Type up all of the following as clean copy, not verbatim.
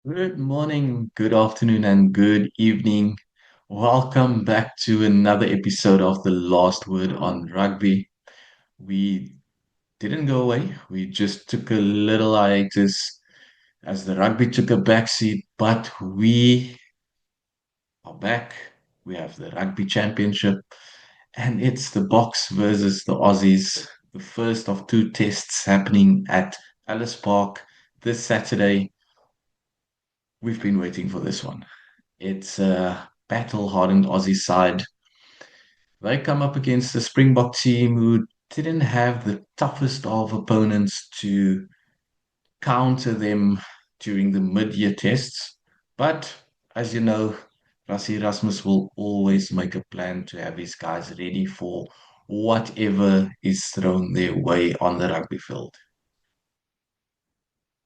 Good morning, good afternoon, and good evening. Welcome back to another episode of The Last Word on Rugby. We didn't go away, we just took a little hiatus as the rugby took a backseat, but we are back. We have the Rugby Championship, and it's the Boks versus the Aussies, the first of two tests happening at Ellis Park this Saturday. We've been waiting for this one. It's a battle-hardened Aussie side. They come up against a Springbok team who didn't have the toughest of opponents to counter them during the mid-year tests. But as you know, Rassie Erasmus will always make a plan to have his guys ready for whatever is thrown their way on the rugby field.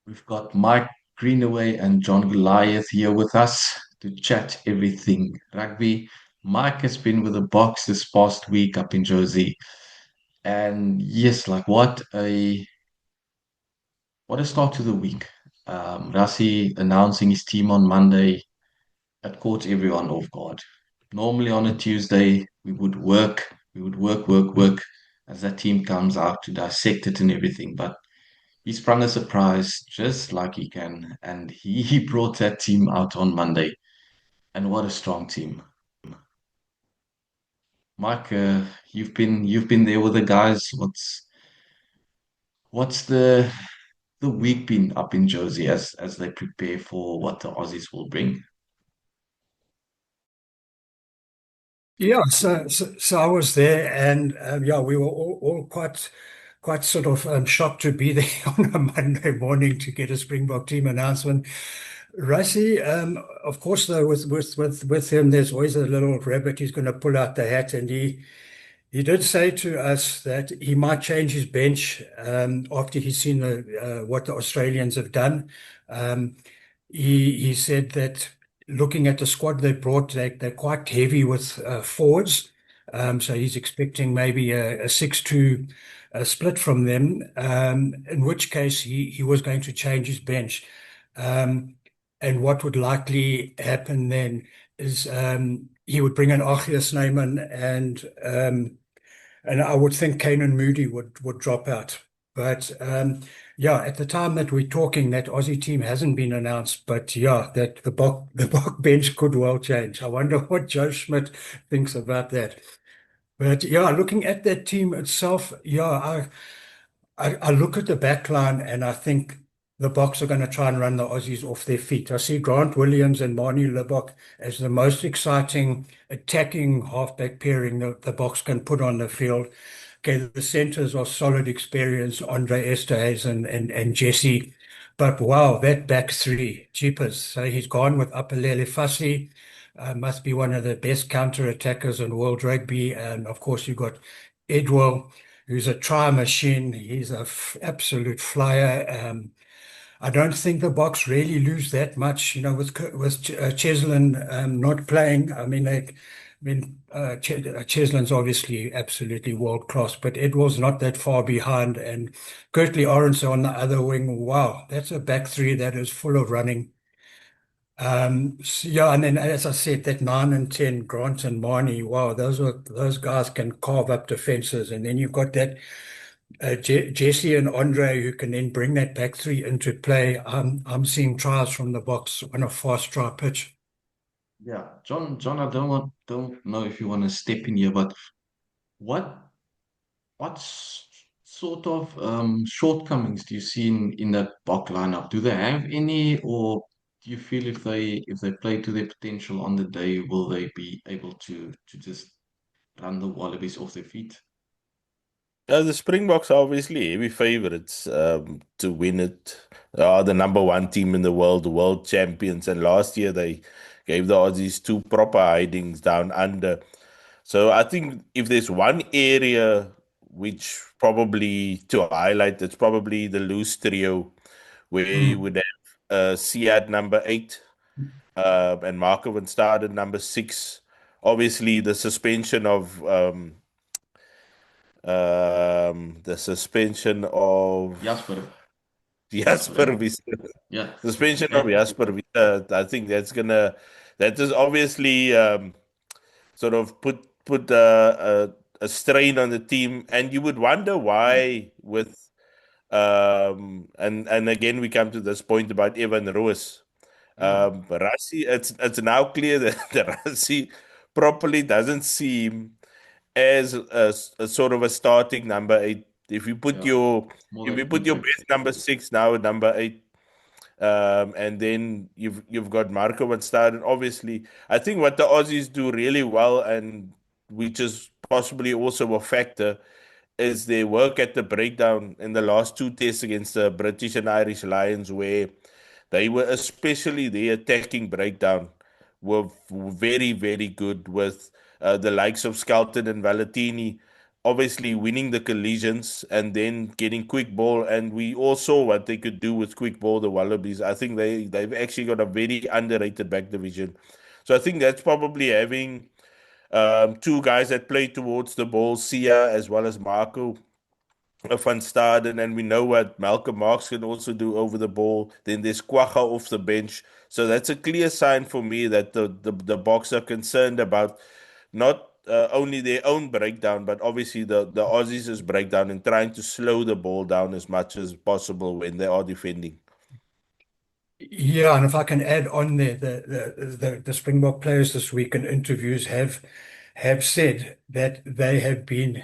We've got Mike Greenaway and John Goliath here with us to chat everything rugby. Mike has been with the Box this past week up in Jersey. And yes, like what a start to the week. Rassi announcing his team on Monday. It caught everyone off guard. Normally on a Tuesday, we would work as that team comes out to dissect it and everything. But he sprung a surprise just like he can, and he brought that team out on Monday. And what a strong team. Mike, you've been there with the guys. What's the week been up in Josie as they prepare for what the Aussies will bring? Yeah, so I was there, and yeah, we were all quite sort of shocked to be there on a Monday morning to get a Springbok team announcement. Rassie, of course, though, with him, there's always a little rabbit he's going to pull out the hat, and he did say to us that he might change his bench after he's seen what the Australians have done. Um, he said that looking at the squad they brought, they're quite heavy with forwards. So he's expecting maybe a 6-2 split from them, in which case he was going to change his bench. Um, and what would likely happen then is he would bring in Achia Snyman and I would think Kane Moody would drop out. But yeah, at the time that we're talking, that Aussie team hasn't been announced. But yeah, that the Bok bench could well change. I wonder what Joe Schmidt thinks about that. But yeah, looking at that team itself, yeah, I look at the back line and I think the Boks are going to try and run the Aussies off their feet. I see Grant Williams and Manie Libbok as the most exciting attacking halfback pairing the Boks can put on the field. Okay, the centers are solid experience, Andre Esterhuis and Jesse. But wow, that back three, jeepers. So he's gone with Apelele Fassi, must be one of the best counter attackers in world rugby. And of course, you've got Edwell, who's a try machine. He's a absolute flyer. I don't think the Boks really lose that much, with Cheslin not playing. Cheslin's obviously absolutely world class, but Edward's not that far behind, and Kurtley Orange on the other wing. Wow, that's a back three that is full of running. Yeah, and then as I said, that 9 and 10, Grant and Marnie, wow, those guys can carve up defenses, and then you've got that Jesse and Andre who can then bring that back three into play. I'm seeing tries from the box on a fast dry pitch. Yeah, John, I don't know if you want to step in here, but what sort of shortcomings do you see in that Bok lineup? Do they have any, or do you feel if they play to their potential on the day, will they be able to just run the Wallabies off their feet? The Springboks are obviously heavy favorites to win it. They are the number one team in the world, the world champions. And last year they gave the Aussies two proper hidings down under. So I think if there's one area which probably to highlight, it's probably the loose trio where you Mm. would have Siad number eight and Marco van Staden number six. Obviously, the suspension of Jasper. Jasper Okay. Wiese. Yeah. Suspension of And Jasper Wiese. I think that is obviously sort of put a strain on the team, and you would wonder mm, why with and again we come to this point about Evan Roos. yeah. Rassie, it's now clear that the Rassie properly doesn't seem as a sort of a starting number eight. Yeah. More If you like put your defense. best number six now at number eight, and then you've got Marco van Staden. Obviously, I think what the Aussies do really well, and which is possibly also a factor, is their work at the breakdown in the last two tests against the British and Irish Lions, where they were especially the attacking breakdown were very, very good with the likes of Skelton and Valentini obviously winning the collisions and then getting quick ball. And we all saw what they could do with quick ball, the Wallabies. I think they've actually got a very underrated back division. So I think that's probably having two guys that play towards the ball, Sia as well as Marco van Staden, and we know what Malcolm Marx can also do over the ball. Then there's Quagga off the bench. So that's a clear sign for me that the Boks are concerned about not only their own breakdown, but obviously the Aussies' breakdown and trying to slow the ball down as much as possible when they are defending. Yeah, and if I can add on there, the Springbok players this week in interviews have said that they have been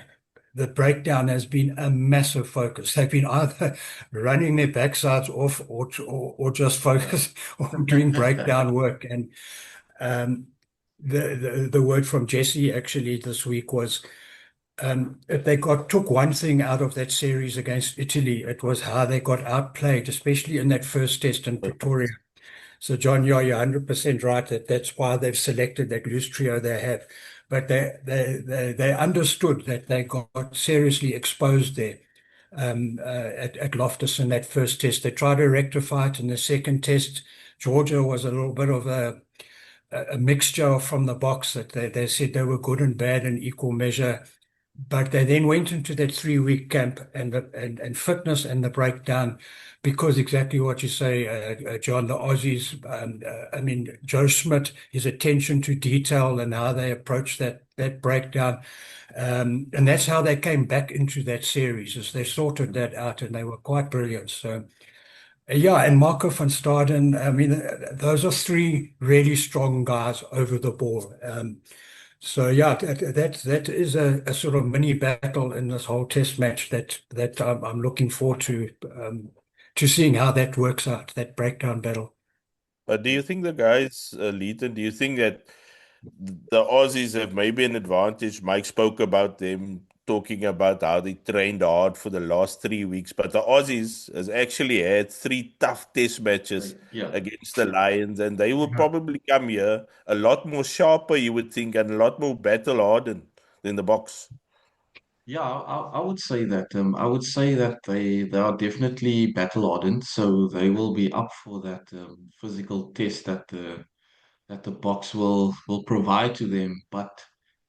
the breakdown has been a massive focus. They've been either running their backsides off or just Yeah. focus on doing breakdown work. And um, the word from Jesse actually this week was if they took one thing out of that series against Italy, it was how they got outplayed, especially in that first test in Pretoria. So, John, you're 100% right that that's why they've selected that loose trio they have. But they understood that they got seriously exposed there at Loftus in that first test. They tried to rectify it in the second test. Georgia was a little bit of a mixture from the box that they said they were good and bad in equal measure. But they then went into that 3 week camp and fitness and the breakdown because exactly what you say, John, the Aussies, I mean, Joe Schmidt, his attention to detail and how they approach that breakdown. And that's how they came back into that series as they sorted that out and they were quite brilliant. So, yeah, and Marco van Staden, I mean, those are three really strong guys over the ball. So yeah, that is a sort of mini battle in this whole test match that I'm looking forward to seeing how that works out, that breakdown battle. But do you think the guys, Leighton, do you think that the Aussies have maybe an advantage? Mike spoke about them talking about how they trained hard for the last 3 weeks, but the Aussies has actually had three tough test matches Yeah. against the Lions, and they will Yeah. probably come here a lot more sharper, you would think, and a lot more battle hardened than the box. Yeah, I would say that. I would say that they are definitely battle hardened, so they will be up for that physical test that the box will provide to them. But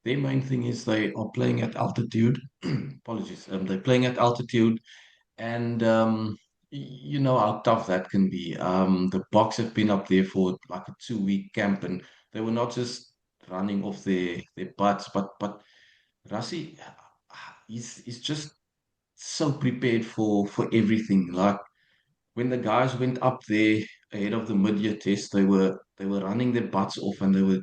their main thing is they are playing at altitude. Apologies. They're playing at altitude, and you know how tough that can be. The box have been up there for like a 2 week camp, and they were not just running off their butts, but Rassi, he's just so prepared for everything. Like when the guys went up there ahead of the mid-year test, they were running their butts off, and they were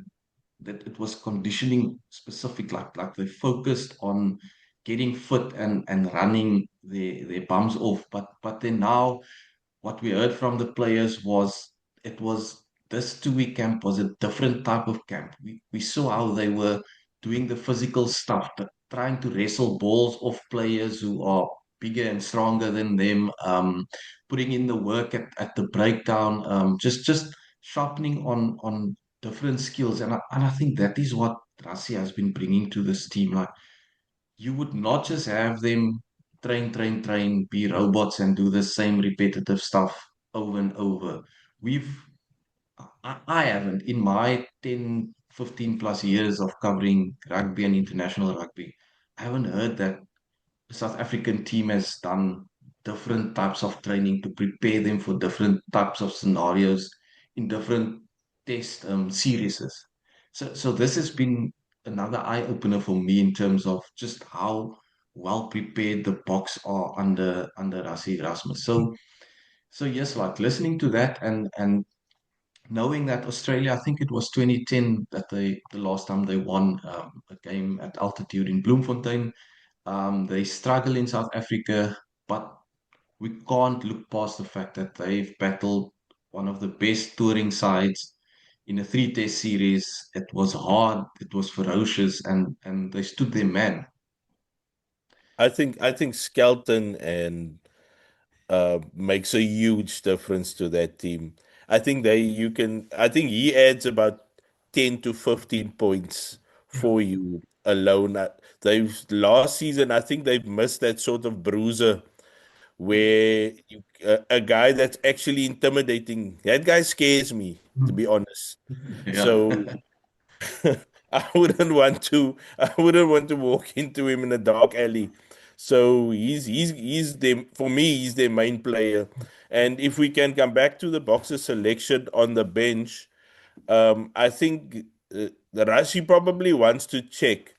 that it was conditioning specific. Like they focused on getting fit and running their bums off. But then now what we heard from the players was it was this 2 week camp was a different type of camp. We saw how they were doing the physical stuff, but trying to wrestle balls off players who are bigger and stronger than them, putting in the work at the breakdown, just sharpening on different skills. And I think that is what Rassi has been bringing to this team. Like you would not just have them train, be robots and do the same repetitive stuff over and over. We've, I haven't, in my 10, 15 plus years of covering rugby and international rugby, I haven't heard that the South African team has done. different types of training to prepare them for different types of scenarios in different test series. So this has been another eye opener for me in terms of just how well prepared the Boks are under Rassie Erasmus. So yes, like listening to that and knowing that Australia, I think it was 2010 that the last time they won a game at altitude in Bloemfontein. They struggle in South Africa, but we can't look past the fact that they've battled one of the best touring sides in a three-test series. It was hard, it was ferocious, and they stood their man. I think Skelton and makes a huge difference to that team. I think he adds about 10 to 15 points Yeah. for you alone. They've last season, I think they've missed that sort of bruiser where a guy that's actually intimidating. That guy scares me, to Mm. be honest. Yeah. So I wouldn't want to walk into him in a dark alley. So he's the for me he's their main player. And if we can come back to the boxer selection on the bench, I think the Rashi probably wants to check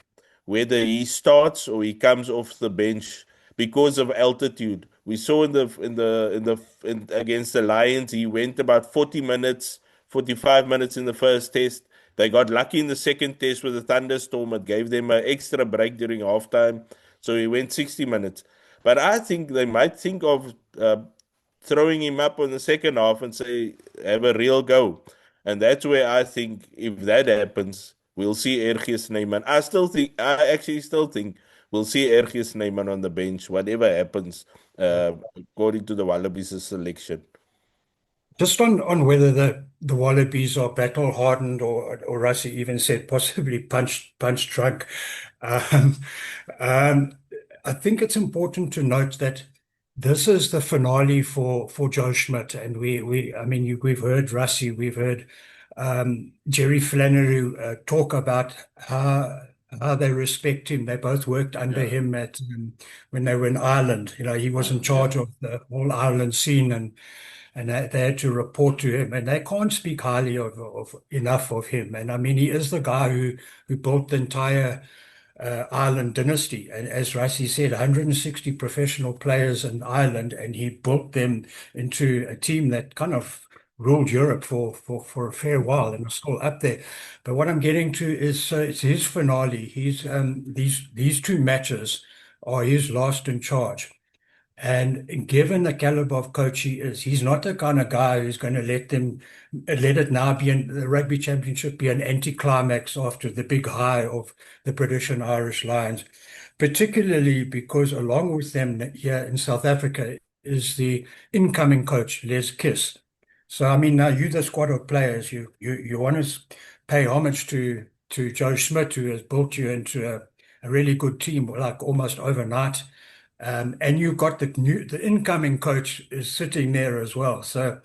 whether he starts or he comes off the bench because of altitude. We saw against the Lions, he went about 40 minutes, 45 minutes in the first test. They got lucky in the second test with a thunderstorm. It gave them an extra break during halftime, so he went 60 minutes. But I think they might think of throwing him up on the second half and say, have a real go. And that's where I think if that happens, we'll see Ergius Neyman. I actually still think we'll see Ergius Neyman on the bench, whatever happens, according to the Wallabies' selection. Just on whether the Wallabies are battle hardened or Russie even said possibly punch drunk. Um, um, I think it's important to note that this is the finale for Joe Schmidt, and we I mean we've heard Russie, we've heard Jerry Flannery talk about how they respect him. They both worked under Yeah. him at when they were in Ireland. You know, he was in Yeah. charge of the whole Ireland scene, and they had to report to him, and they can't speak highly of enough of him. And I mean, he is the guy who built the entire Ireland dynasty. And as Rassie said, 160 professional players in Ireland, and he built them into a team that kind of ruled Europe for a fair while and are still up there. But what I'm getting to is it's his finale. He's these two matches are his last in charge. And given the caliber of coach he is, he's not the kind of guy who's going to let it now be the Rugby Championship be an anticlimax after the big high of the British and Irish Lions, particularly because along with them here in South Africa is the incoming coach, Les Kiss. So I mean, now you the squad of players, you want to pay homage to Joe Schmidt, who has built you into a really good team, like almost overnight. And you've got the incoming coach is sitting there as well. So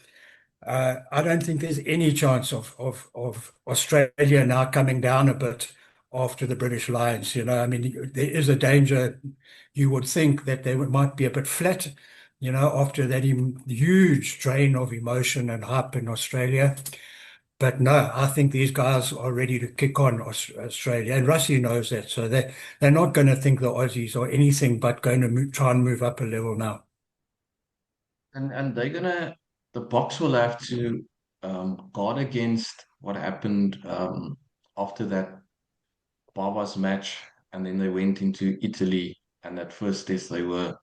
I don't think there's any chance of Australia now coming down a bit after the British Lions. You know, I mean, there is a danger. You would think that they might be a bit flat, you know, after that huge drain of emotion and hype in Australia. But no, I think these guys are ready to kick on Australia, and Russie knows that. So they're not going to think the Aussies are anything but going to try and move up a level now. And the Boks will have to guard against what happened after that Baba's match, and then they went into Italy, and that first test they were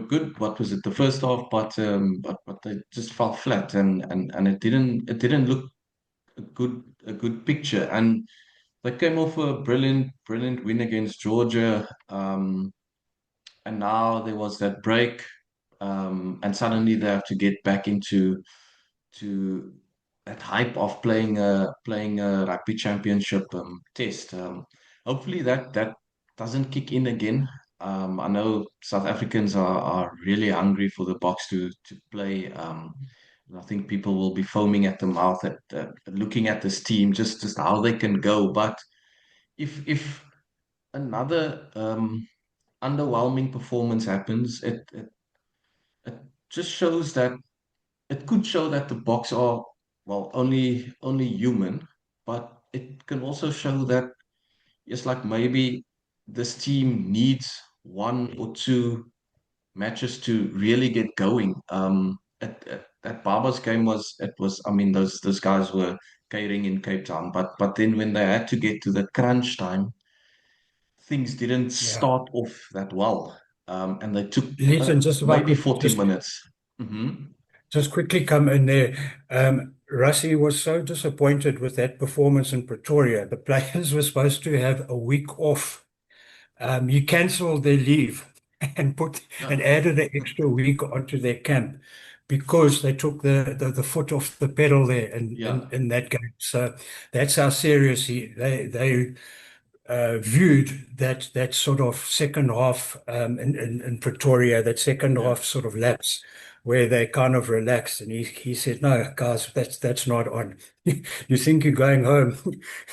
good. What was it? The first half, but they just fell flat, and it didn't look a good picture. And they came off a brilliant win against Georgia. And now there was that break, and suddenly they have to get back into that hype of playing a rugby championship test. Hopefully that doesn't kick in again. I know South Africans are really hungry for the Boks to play. And I think people will be foaming at the mouth at looking at this team, just how they can go. But if another underwhelming performance happens, it just shows that it could show that the Boks are, well, only human, but it can also show that it's like maybe this team needs one or two matches to really get going. That Barba's game was, it was, I mean, those guys were catering in Cape Town, but then when they had to get to the crunch time, things didn't Yeah. start off that well. And they took Listen, just if I maybe could 40 minutes. Hmm. just quickly come in there. Rassie was so disappointed with that performance in Pretoria. The players were supposed to have a week off. He cancelled their leave and Yeah, and added an extra week onto their camp because they took the foot off the pedal there yeah, in that game. So that's how serious they viewed that sort of second half in Pretoria, that second yeah. half sort of lapse where they kind of relaxed. And he said, "No, guys, that's not on. You think you're going home?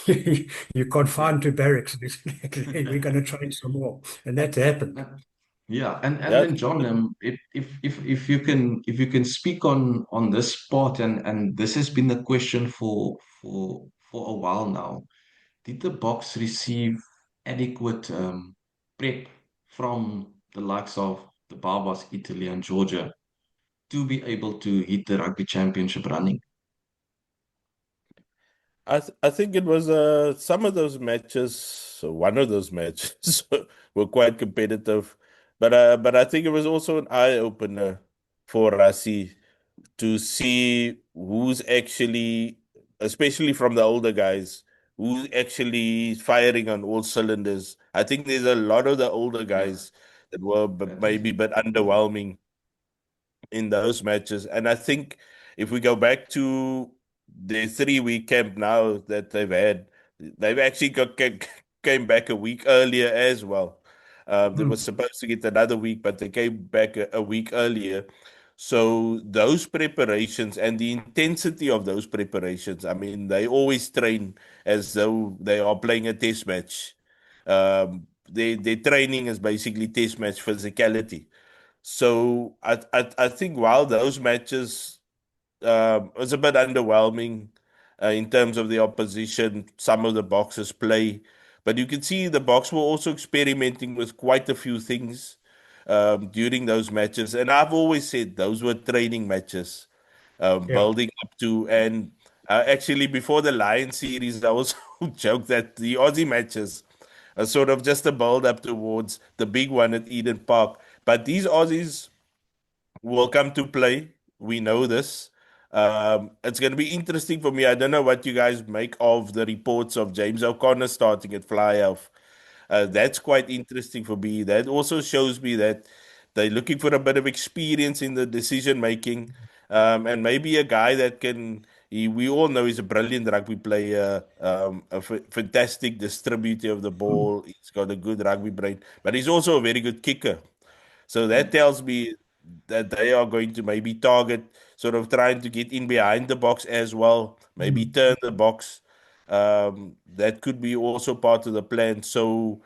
You're Yeah. confined to barracks. We're going to train some more," and that happened. And- yeah, and Yeah, then John, if you can speak on this part, and this has been the question for a while now. Did the Boks receive adequate prep from the likes of the Barbas, Italy, and Georgia to be able to hit the Rugby Championship running? I think it was some of those matches, so one of those matches were quite competitive, but I think it was also an eye opener for Rassi to see who's actually, especially from the older guys, who's actually firing on all cylinders. I think there's a lot of the older Yeah, guys that were that is. maybe a bit underwhelming in those matches. And I think if we go back to the 3 week camp now that they've had, they've actually came back a week earlier as well. They were Hmm. supposed to get another week, but they came back a week earlier. So those preparations and the intensity of those preparations, I mean, they always train as though they are playing a test match. Their training is basically test match physicality. So I think while those matches was a bit underwhelming in terms of the opposition, some of the boxers play, but you can see the box were also experimenting with quite a few things during those matches, and I've always said those were training matches, Yeah. building up to and. Actually, before the Lion series, I also joked that the Aussie matches are sort of just a build up towards the big one at Eden Park. But these Aussies will come to play. We know this. It's going to be interesting for me. I don't know what you guys make of the reports of James O'Connor starting at fly off. That's quite interesting for me. That also shows me that they're looking for a bit of experience in the decision making, and maybe a guy that can. We all know he's a brilliant rugby player, fantastic distributor of the Hmm. ball. He's got a good rugby brain, but he's also a very good kicker. So that Mm, tells me that they are going to maybe target sort of trying to get in behind the box as well, maybe Hmm. turn the box. That could be also part of the plan. So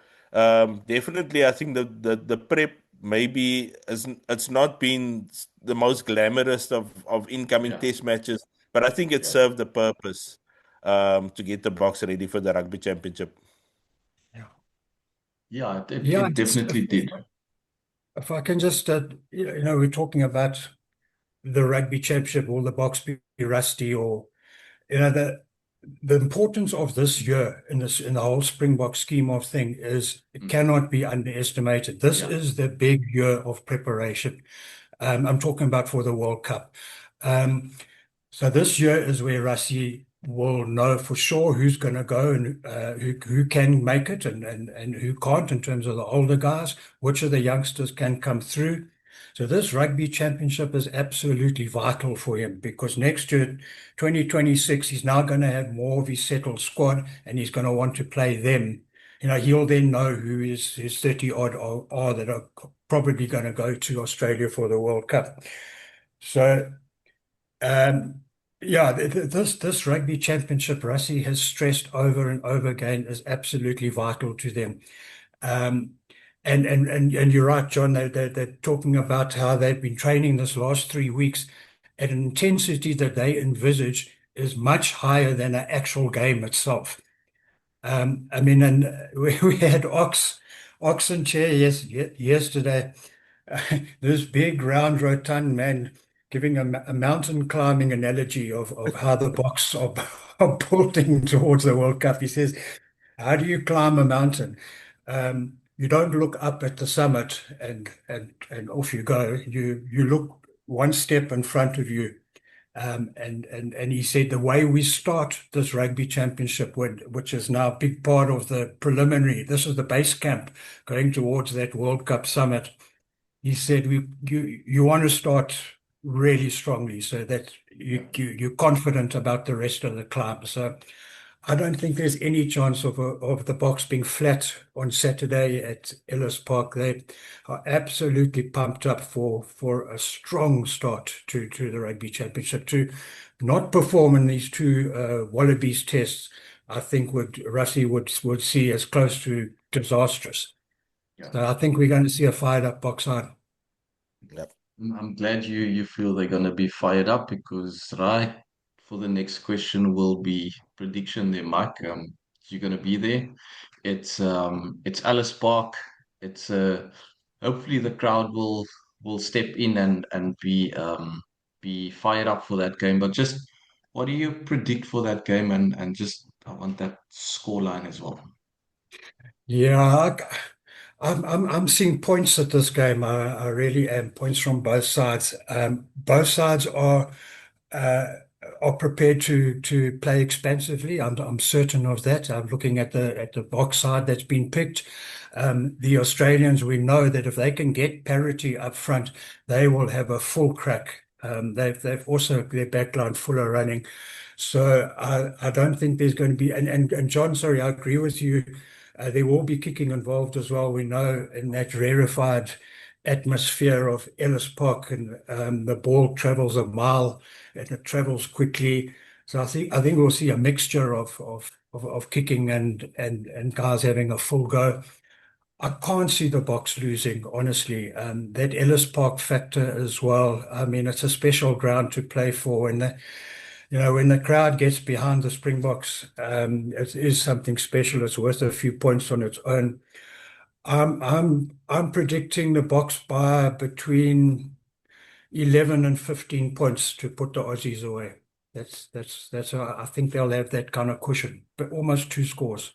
definitely, I think the prep maybe it's not been the most glamorous of incoming yeah, test matches, but I think it yeah, served the purpose to get the box ready for the rugby championship. Yeah. yeah. Yeah. It Just definitely did. if I can just, we're talking about the rugby championship, will the box be rusty, or the importance of this year in the whole Springbok scheme of thing is it Mm, cannot be underestimated. This yeah, is the big year of preparation. I'm talking about for the World Cup. Um, so this year is where Rassie will know for sure who's going to go and who can make it and who can't in terms of the older guys, which of the youngsters can come through. So this rugby championship is absolutely vital for him because next year, 2026, he's now going to have more of his settled squad and he's going to want to play them. He'll then know who his 30 odd are that are probably going to go to Australia for the World Cup. So um, yeah, this rugby championship, Rassie has stressed over and over again, is absolutely vital to them. Um, And you're right, John. They're talking about how they've been training this last 3 weeks at an intensity that they envisage is much higher than an actual game itself. I mean, and we had Oxen chair yesterday. This big round rotund man giving a mountain climbing analogy of how the Boks are building towards the World Cup. He says, how do you climb a mountain? You don't look up at the summit and off you go. You look one step in front of you. And he said the way we start this rugby championship, which is now a big part of the preliminary, this is the base camp going towards that World Cup summit. He said you want to start really strongly so that Yeah. you're confident about the rest of the climb. So I don't think there's any chance of the Boks being flat on Saturday at Ellis Park. They are absolutely pumped up for a strong start to the Rugby Championship. To not perform in these two Wallabies tests, I think Russie would see as close to disastrous. Yeah. So I think we're going to see a fired up Boks side. Yep. I'm glad you feel they're gonna be fired up because right for the next question will be prediction there, Mike. You're gonna be there. It's Ellis Park. It's hopefully the crowd will step in and be fired up for that game. But just what do you predict for that game and just I want that score line as well. Yeah, I'm seeing points at this game. I really am. Points from both sides. Both sides uh, are prepared to play expansively. I'm certain of that. I'm looking at the box side that's been picked. The Australians, we know that if they can get parity up front, they will have a full crack. They've also their backline full of running. So I don't think there's going to be and John, sorry, I agree with you. There will be kicking involved as well. We know in that rarefied atmosphere of Ellis Park, and the ball travels a mile and it travels quickly. So I think we'll see a mixture of kicking and guys having a full go. I can't see the Boks losing, honestly. That Ellis Park factor as well. I mean, it's a special ground to play for, and when the crowd gets behind the Springboks, it is something special. It's worth a few points on its own. I'm predicting the Boks by between 11 and 15 points to put the Aussies away. I think they'll have that kind of cushion, but almost two scores.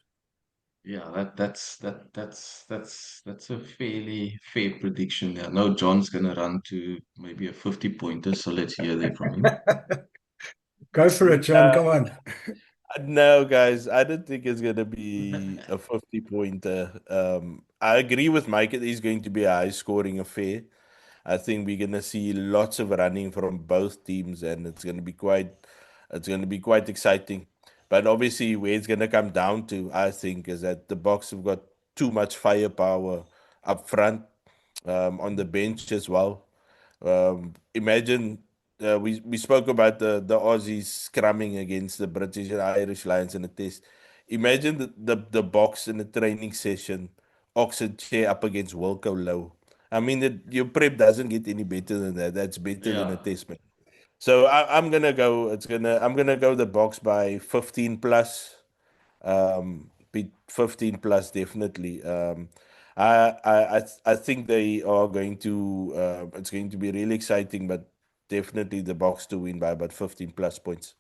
Yeah, that's a fairly fair prediction there. No, John's gonna run to maybe a 50 pointer, so let's hear that from him. Go for it, John. Uh, Come on. no, guys, I don't think it's gonna be a 50 pointer. I agree with Mike. It is going to be a high scoring affair. I think we're gonna see lots of running from both teams, and it's gonna be quite exciting. But obviously, where it's gonna come down to, I think, is that the Boks have got too much firepower up front, on the bench as well. Imagine we spoke about the Aussies scrumming against the British and Irish Lions in a test. Imagine the box in a training session, Oxford chair up against Wilco Low. I mean, your prep doesn't get any better than that. That's better than a Yeah, test match. So I'm gonna go. I'm gonna go the box by 15 plus. Be 15 plus definitely. I think they are going to. It's going to be really exciting, but definitely the box to win by about 15 plus points.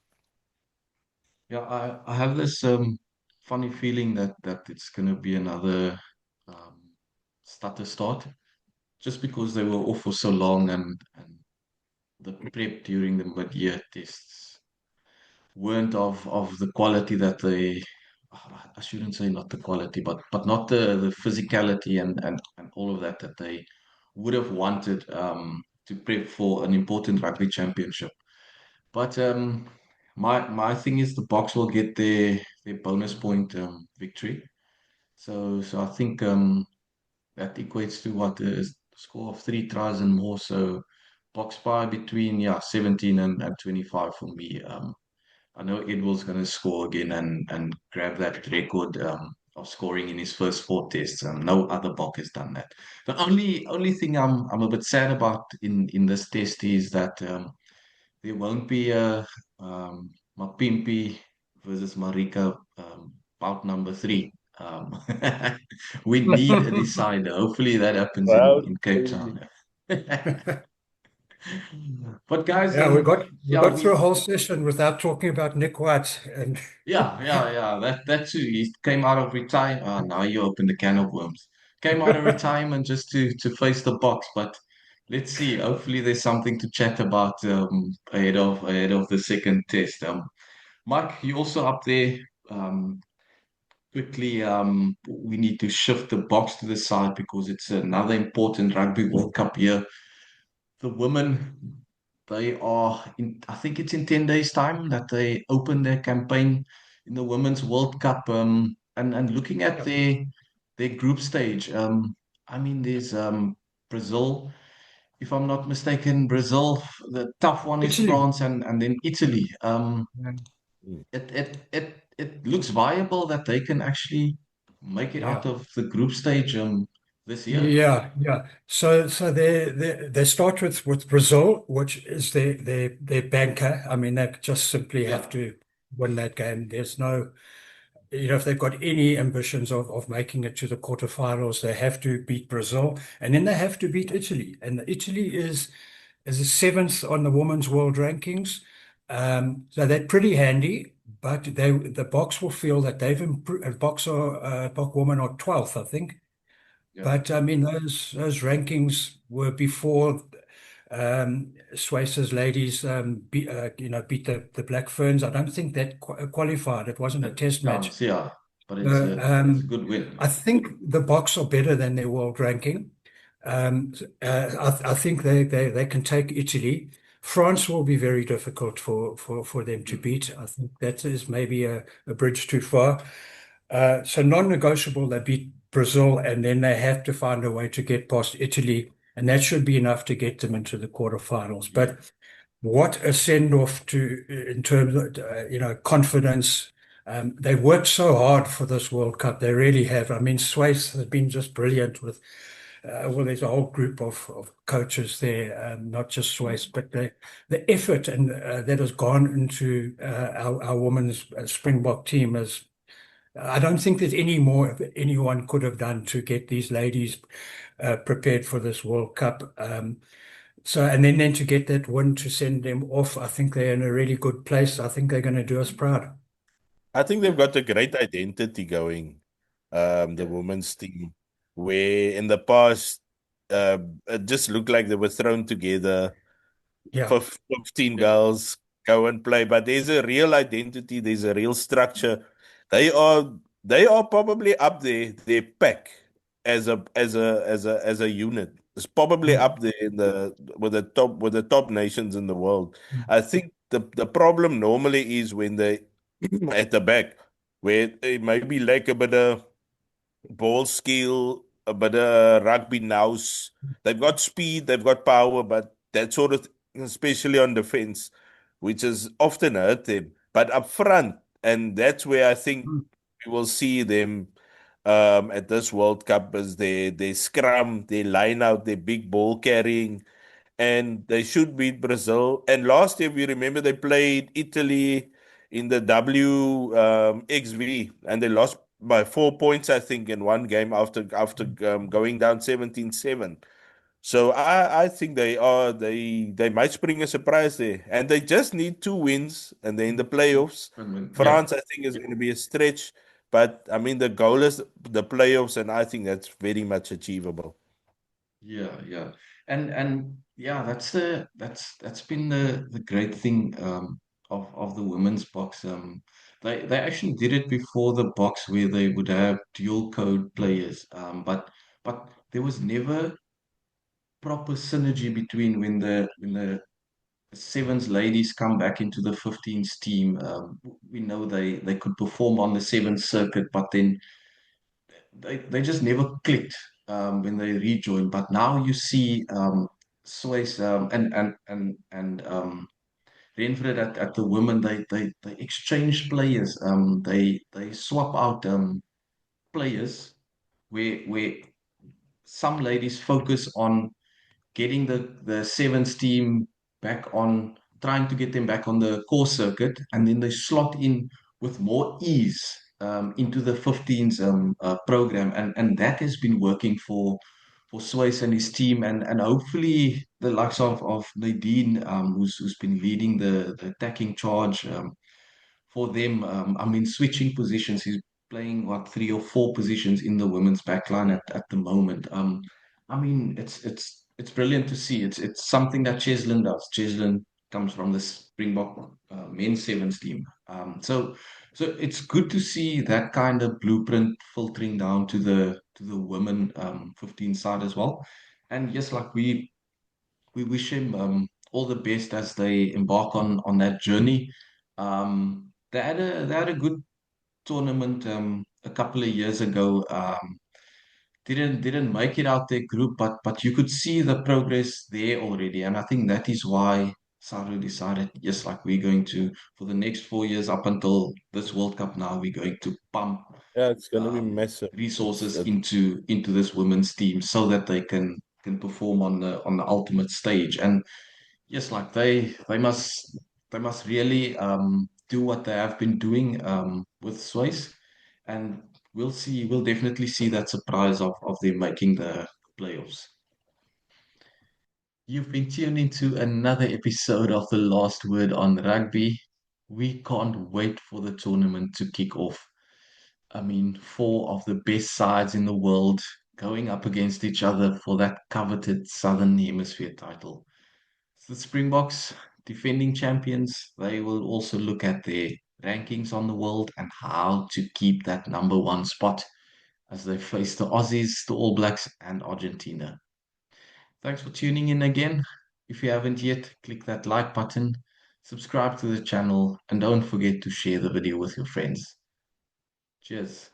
yeah. I have this funny feeling that it's gonna be another um stutter start, just because they were off for so long and the prep during the mid-year tests weren't of the quality that they I shouldn't say not the quality, but not the physicality and all of that they would have wanted to prep for an important rugby championship. But my thing is the Boks will get their bonus point victory. So I think that equates to what a score of 3 tries and more. So Boks by between 17 and 25 for me. I know Edward's going to score again and grab that record of scoring in his first four tests. No other Bok has done that. The only thing I'm a bit sad about in this test is that there won't be a Mapimpi versus Marika bout number three. Um, we need a decider. Hopefully that happens Well, in Cape Town. But guys, Yeah, we yeah, got through a whole session without talking about Nick White, and yeah. That's who he came out of retirement. Now you open the can of worms. Came out of retirement just to face the box, but let's see. Hopefully, there's something to chat about ahead of the second test. Mike, you also up there. Um, quickly, we need to shift the box to the side because it's another important Rugby World Cup year. The women, they are in, I think it's in 10 days' time that they open their campaign in the Women's World Cup. And looking at yeah, their group stage, I mean, there's Brazil, if I'm not mistaken, Brazil, the tough one is Italy. France and then Italy. Yeah, It looks viable that they can actually make it yeah. out of the group stage this year. Yeah, yeah. So they start with Brazil, which is their banker. I mean, they just simply have Yeah, to win that game. There's no, if they've got any ambitions of making it to the quarterfinals, they have to beat Brazil, and then they have to beat Italy. And Italy is a seventh on the women's world rankings. So they're pretty handy, but the box will feel that they've improved. Box women are 12th, I think. yeah, But I mean, those rankings were before Swace's ladies beat the Black Ferns. I don't think that qualified. It wasn't a it test match. counts. Yeah, but Uh, it's a um, good win. I think the Boks are better than their world ranking. I think they can take Italy. France will be very difficult for them to Mm, beat. I think that is maybe a bridge too far. So non-negotiable, they beat Brazil, and then they have to find a way to get past Italy, and that should be enough to get them into the quarterfinals. yeah, But what a send-off to in terms of confidence. They worked so hard for this World Cup. They really have. I mean, Swayze has been just brilliant with. Well, there's a whole group of coaches there, not just mm, Swayze, but the effort and that has gone into our women's Springbok team is. I don't think there's any more anyone could have done to get these ladies prepared for this World Cup. So, and then to get that win to send them off, I think they're in a really good place. I think they're going to do us mm, proud. I think they've yeah, got a great identity going, the yeah, women's team, where in the past, it just looked like they were thrown together. Yeah. 15 yeah, girls go and play, but there's a real identity, there's a real structure. They are probably up there, their pack as a unit. It's probably Mm. up there in the with the top nations in the world. I think the problem normally is when they at the back, where they maybe lack a bit of ball skill, a bit of rugby nous. They've got speed, they've got power, but that sort of thing, especially on defense, which has often hurt them. But up front, and that's where I think Mm. we will see them at this World Cup is their scrum, their line out, their big ball carrying, and they should beat Brazil. And last year, we remember they played Italy in the WXV, and they lost by 4 points, I think, in one game after going down 17-7. So I think they might spring a surprise there, and they just need two wins, and they're in the playoffs. yeah. France, I think, is going to be a stretch, but I mean the goal is the playoffs, and I think that's very much achievable. Yeah. And yeah, that's been the great thing of the women's box. They actually did it before the box where they would have dual code players. But there was never proper synergy between when the sevens ladies come back into the 15s team. We know they could perform on the seventh circuit, but then they just never clicked when they rejoined. But now you see Suez and Renfred at the women, they exchange players. They swap out players where some ladies focus on getting the sevens team back on, trying to get them back on the course circuit, and then they slot in with more ease into the 15s program, and that has been working for Swayze and his team, and hopefully the likes of Nadine, who's been leading the attacking charge. For them, I mean, switching positions. He's playing what, three or four positions in the women's backline at the moment. I mean, it's brilliant to see. It's something that Cheslin does. Cheslin comes from the Springbok men's sevens team. So it's good to see that kind of blueprint filtering down to the women 15 side as well. And yes, like we wish him all the best as they embark on that journey. They had a good tournament a couple of years ago. Didn't make it out their group, but you could see the progress there already, and I think that is why Saru decided, yes, like we're going to for the next 4 years up until this World Cup. Now we're going to pump Yeah, it's gonna be massive. It's resources into this women's team so that they can perform on the ultimate stage. And yes, like they must really do what they have been doing with Swiss, and we'll definitely see that surprise of them making the playoffs. You've been tuned into another episode of The Last Word on Rugby. We can't wait for the tournament to kick off. I mean, four of the best sides in the world going up against each other for that coveted Southern Hemisphere title. The Springboks, defending champions, they will also look at their rankings on the world and how to keep that number one spot as they face the Aussies, the All Blacks, and Argentina. Thanks for tuning in again. If you haven't yet, click that like button, subscribe to the channel, and don't forget to share the video with your friends. Cheers.